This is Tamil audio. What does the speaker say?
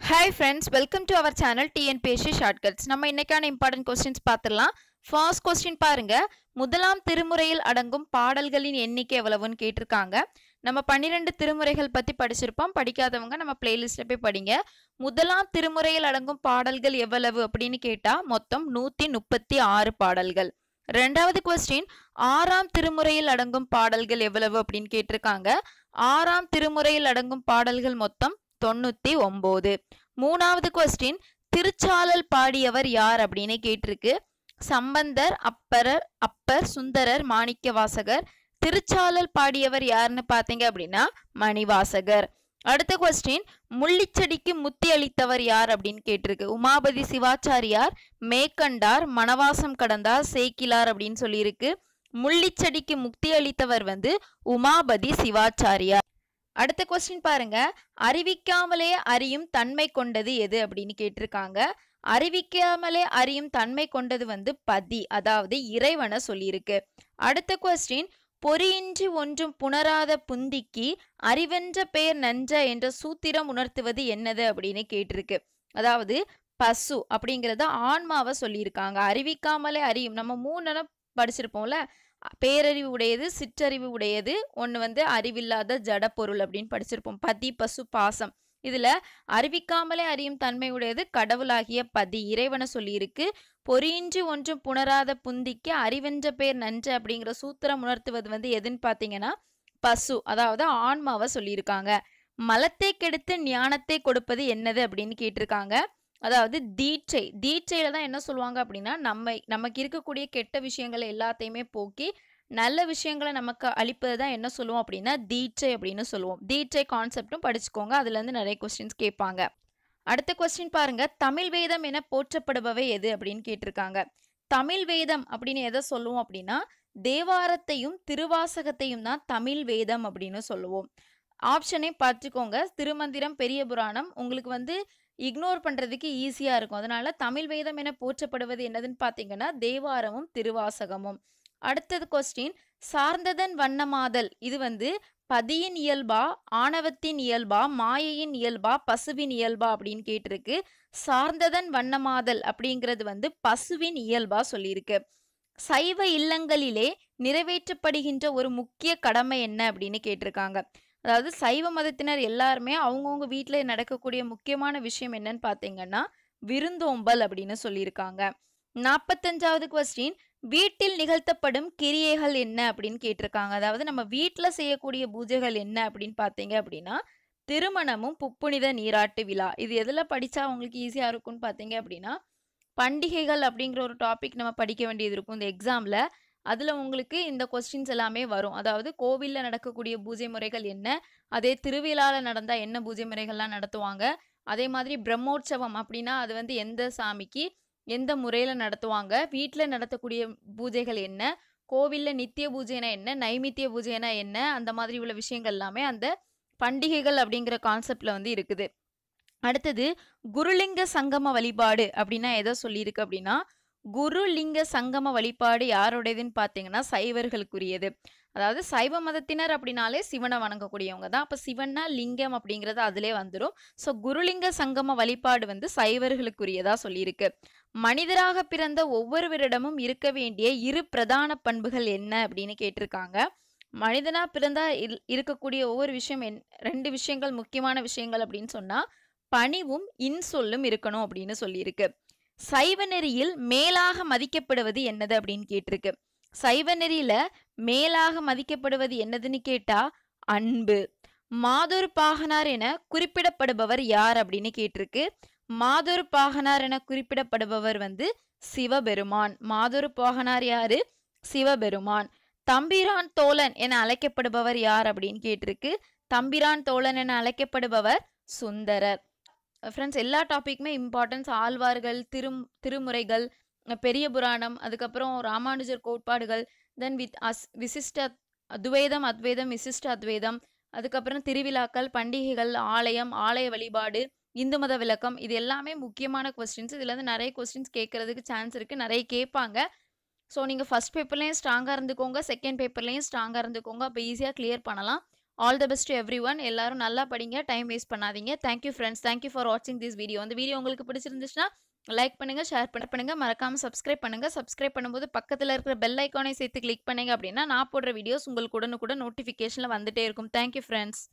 Hi friends, welcome to our channel TNPSC Shortcuts. நம்ம இன்னைக்கான important questions பார்த்துடலாம். First question பாருங்க. முதலாம் திருமுறையில் அடங்கும் பாடல்களின் எண்ணிக்கை எவ்வளவுன்னு கேட்டிருக்காங்க. நம்ம 12 திருமுறைகள் பத்தி படிச்சிருப்போம். படிக்காதவங்க நம்ம பிளேலிஸ்ட்ல போய் படிங்க. முதலாம் திருமுறையில் அடங்கும் பாடல்கள் எவ்வளவு அப்படின்னு கேட்டா மொத்தம் 136 பாடல்கள். ரெண்டாவது கொஸ்டின், ஆறாம் திருமுறையில் அடங்கும் பாடல்கள் எவ்வளவு அப்படின்னு கேட்டிருக்காங்க. ஆறாம் திருமுறையில் அடங்கும் பாடல்கள் மொத்தம் 99. மூணாவது கொஸ்டின், திருச்சாளல் பாடியவர் யார் அப்படின்னு கேட்டிருக்கு. சம்பந்தர், அப்பர், சுந்தரர், மாணிக்கவாசகர். திருச்சாளல் பாடியவர் யாருன்னு பார்த்தீங்க அப்படின்னா மணிவாசகர். அடுத்த கொஸ்டின், முள்ளிச்செடிக்கு முத்தி அளித்தவர் யார் அப்படின்னு கேட்டிருக்கு. உமாபதி சிவாச்சாரியார், மேற்கண்டார், மணவாசம் கடந்தார், சேக்கிலார் அப்படின்னு சொல்லியிருக்கு. முள்ளிச்செடிக்கு முக்தி அளித்தவர் உமாபதி சிவாச்சாரியார். அடுத்த கொஸ்டின் பாருங்க, அறிவிக்காமலே அறியும் தன்மை கொண்டது எது அப்படின்னு கேட்டிருக்காங்க. அறிவிக்காமலே அறியும் தன்மை கொண்டது பதி, அதாவது இறைவனை சொல்லியிருக்கு. அடுத்த கொஸ்டின், பொறியின்றி ஒன்றும் புணராத புந்திக்கு அறிவென்ற பெயர் நன்ற என்ற சூத்திரம் உணர்த்துவது என்னது அப்படின்னு கேட்டிருக்கு. அதாவது பசு அப்படிங்கிறத ஆன்மாவை சொல்லியிருக்காங்க. அறிவிக்காமலே அறியும், நம்ம 3 படிச்சிருப்போம்ல, பேரறிவு உடையது, சிற்றறிவு உடையது, ஒன்று அறிவில்லாத ஜட பொருள் அப்படின்னு படிச்சிருப்போம். பதி, பசு, பாசம். இதுல அறிவிக்காமலே அறியும் தன்மை உடையது கடவுளாகிய பதி, இறைவனை சொல்லியிருக்கு. பொறியின்றி ஒன்றும் புணராத புந்திக்கு அறிவென்ற பெயர் நன்று அப்படிங்கிற சூத்திரம் உணர்த்துவது எதுன்னு பார்த்தீங்கன்னா பசு, அதாவது ஆன்மாவை சொல்லியிருக்காங்க. மலத்தை கெடுத்து ஞானத்தை கொடுப்பது என்னது அப்படின்னு கேட்டிருக்காங்க. அதாவது தீட்சை. தீட்சையில தான் என்ன சொல்லுவாங்க அப்படின்னா, நமக்கு இருக்கக்கூடிய கெட்ட விஷயங்களை எல்லாத்தையுமே போக்கி நல்ல விஷயங்களை நமக்கு அளிப்பது தான் என்ன சொல்லுவோம் அப்படின்னா தீட்சை அப்படின்னு சொல்லுவோம். தீட்சை கான்செப்டும் படிச்சுக்கோங்க, அதுல இருந்து நிறைய கொஸ்டின்ஸ் கேட்பாங்க. அடுத்த கொஸ்டின் பாருங்க, தமிழ் வேதம் என போற்றப்படுபவை எது அப்படின்னு கேட்டிருக்காங்க. தமிழ் வேதம் அப்படின்னு எதை சொல்லுவோம் அப்படின்னா தேவாரத்தையும் திருவாசகத்தையும் தான் தமிழ் வேதம் அப்படின்னு சொல்லுவோம். ஆப்ஷனே பார்த்துக்கோங்க. திருமந்திரம், பெரிய புராணம் உங்களுக்கு இக்னோர் பண்றதுக்கு ஈஸியா இருக்கும். அதனால தமிழ் வேதம் என போற்றப்படுவது என்னதுன்னு பாத்தீங்கன்னா தேவாரமும் திருவாசகமும். அடுத்தது கொஸ்டின், சார்ந்ததன் வண்ணமாதல் இது பதியின் இயல்பா, ஆணவத்தின் இயல்பா, மாயையின் இயல்பா, பசுவின் இயல்பா அப்படின்னு கேட்டிருக்கு. சார்ந்ததன் வண்ணமாதல் அப்படிங்கிறது பசுவின் இயல்பா சொல்லியிருக்கு. சைவ இல்லங்களிலே நிறைவேற்றப்படுகின்ற ஒரு முக்கிய கடமை என்ன அப்படின்னு கேட்டிருக்காங்க. அதாவது சைவ மதத்தினர் எல்லாருமே அவங்கவுங்க வீட்டில் நடக்கக்கூடிய முக்கியமான விஷயம் என்னன்னு பார்த்தீங்கன்னா விருந்தோம்பல் அப்படின்னு சொல்லியிருக்காங்க. 45வது கொஸ்டின், வீட்டில் நிகழ்த்தப்படும் கிரியைகள் என்ன அப்படின்னு கேட்டிருக்காங்க. அதாவது நம்ம வீட்டில் செய்யக்கூடிய பூஜைகள் என்ன அப்படின்னு பார்த்தீங்க அப்படின்னா திருமணமும் புப்புனித நீராட்டு விழா. இது எதில் படித்தா உங்களுக்கு ஈஸியாக இருக்கும்னு பார்த்தீங்க அப்படின்னா பண்டிகைகள் அப்படிங்கிற ஒரு டாபிக் நம்ம படிக்க வேண்டியது இருக்கும் இந்த எக்ஸாமில். அதில் உங்களுக்கு இந்த கொஸ்டின்ஸ் எல்லாமே வரும். அதாவது கோவிலில் நடக்கக்கூடிய பூஜை முறைகள் என்ன, அதே திருவிழாவில் நடந்தால் என்ன பூஜை முறைகள்லாம் நடத்துவாங்க, அதே மாதிரி பிரம்மோற்சவம் அப்படின்னா அது எந்த சாமிக்கு எந்த முறையில் நடத்துவாங்க, வீட்டில் நடத்தக்கூடிய பூஜைகள் என்ன, கோவிலில் நித்திய பூஜைனா என்ன, நைமித்திய பூஜைனா என்ன, அந்த மாதிரி உள்ள விஷயங்கள் எல்லாமே அந்த பண்டிகைகள் அப்படிங்கிற கான்செப்டில் இருக்குது. அடுத்தது குருலிங்க சங்கம வழிபாடு அப்படின்னா எதை சொல்லியிருக்கு அப்படின்னா குருலிங்க சங்கம வழிபாடு யாரோடையதுன்னு பார்த்தீங்கன்னா சைவர்களுக்குரியது. அதாவது சைவ மதத்தினர் அப்படின்னாலே சிவனை வணங்கக்கூடியவங்க தான். அப்போ சிவன்னா லிங்கம் அப்படிங்கிறது அதிலே வந்துடும். ஸோ குருலிங்க சங்கம வழிபாடு சைவர்களுக்குரியதா சொல்லியிருக்கு. மனிதராக பிறந்த ஒவ்வொருவரிடமும் இருக்க வேண்டிய 2 பிரதான பண்புகள் என்ன அப்படின்னு கேட்டிருக்காங்க. மனிதனா பிறந்தா இருக்கக்கூடிய ஒவ்வொரு விஷயம் 2 விஷயங்கள் முக்கியமான விஷயங்கள் அப்படின்னு சொன்னா பணிவும் இன்சொல்லும் இருக்கணும் அப்படின்னு சொல்லியிருக்கு. சைவ நெறியில் மேலாக மதிக்கப்படுவது என்னது அப்படின்னு கேட்டிருக்கு. சைவ நெறியில மேலாக மதிக்கப்படுவது என்னதுன்னு கேட்டா அன்பு. மாதொரு பாகனார் என குறிப்பிடப்படுபவர் யார் அப்படின்னு கேட்டிருக்கு. மாதொரு பாகனார் என குறிப்பிடப்படுபவர் சிவபெருமான். மாதொரு பாகனார் யாரு? சிவபெருமான். தம்பிரான் தோழன் என அழைக்கப்படுபவர் யார் அப்படின்னு கேட்டிருக்கு. தம்பிரான் தோழன் என அழைக்கப்படுபவர் சுந்தரர். ஃப்ரெண்ட்ஸ், எல்லா டாபிக்குமே இம்பார்ட்டன்ஸ். ஆழ்வார்கள், திருமுறைகள், பெரிய புராணம், அதுக்கப்புறம் ராமானுஜர் கோட்பாடுகள், தென் விசிஷ்ட துவைதம், அத்வைதம், விசிஷ்ட அத்வைதம், அதுக்கப்புறம் திருவிழாக்கள், பண்டிகைகள், ஆலயம், ஆலய வழிபாடு, இந்து மத விளக்கம், இது எல்லாமே முக்கியமான கொஸ்டின்ஸ். இதுல நிறைய கொஸ்டின்ஸ் கேட்கறதுக்கு சான்ஸ் இருக்கு, நிறைய கேட்பாங்க. ஸோ நீங்கள் ஃபர்ஸ்ட் பேப்பர்லேயும் ஸ்ட்ராங்காக இருந்துக்கோங்க, செகண்ட் பேப்பர்லேயும் ஸ்ட்ராங்காக இருந்துக்கோங்க. அப்போ ஈஸியாக கிளியர் பண்ணலாம். All the best to everyone. எல்லாரும் நல்லா படிங்க. டைம் வேஸ்ட் பண்ணாதீங்க. Thank you friends. Thank you for வாட்சிங் திஸ் வீடியோ. இந்த வீடியோ உங்களுக்கு பிடிச்சிருந்துச்சுன்னா லைக் பண்ணுங்க, ஷேர் பண்ணுங்க, மறக்காம சப்ஸ்கிரைப் பண்ணுங்க. சப்ஸ்கிரைப் பண்ணும்போது பக்கத்துல இருக்கிற பெல் ஐகானை சேர்த்து கிளிக் பண்ணீங்க அப்படின்னா நான் போடுற வீடியோஸ் உங்களுக்கு உடனுக்குடன் நோட்டிஃபிகேஷன்ல வந்துட்டே இருக்கும். Thank you friends.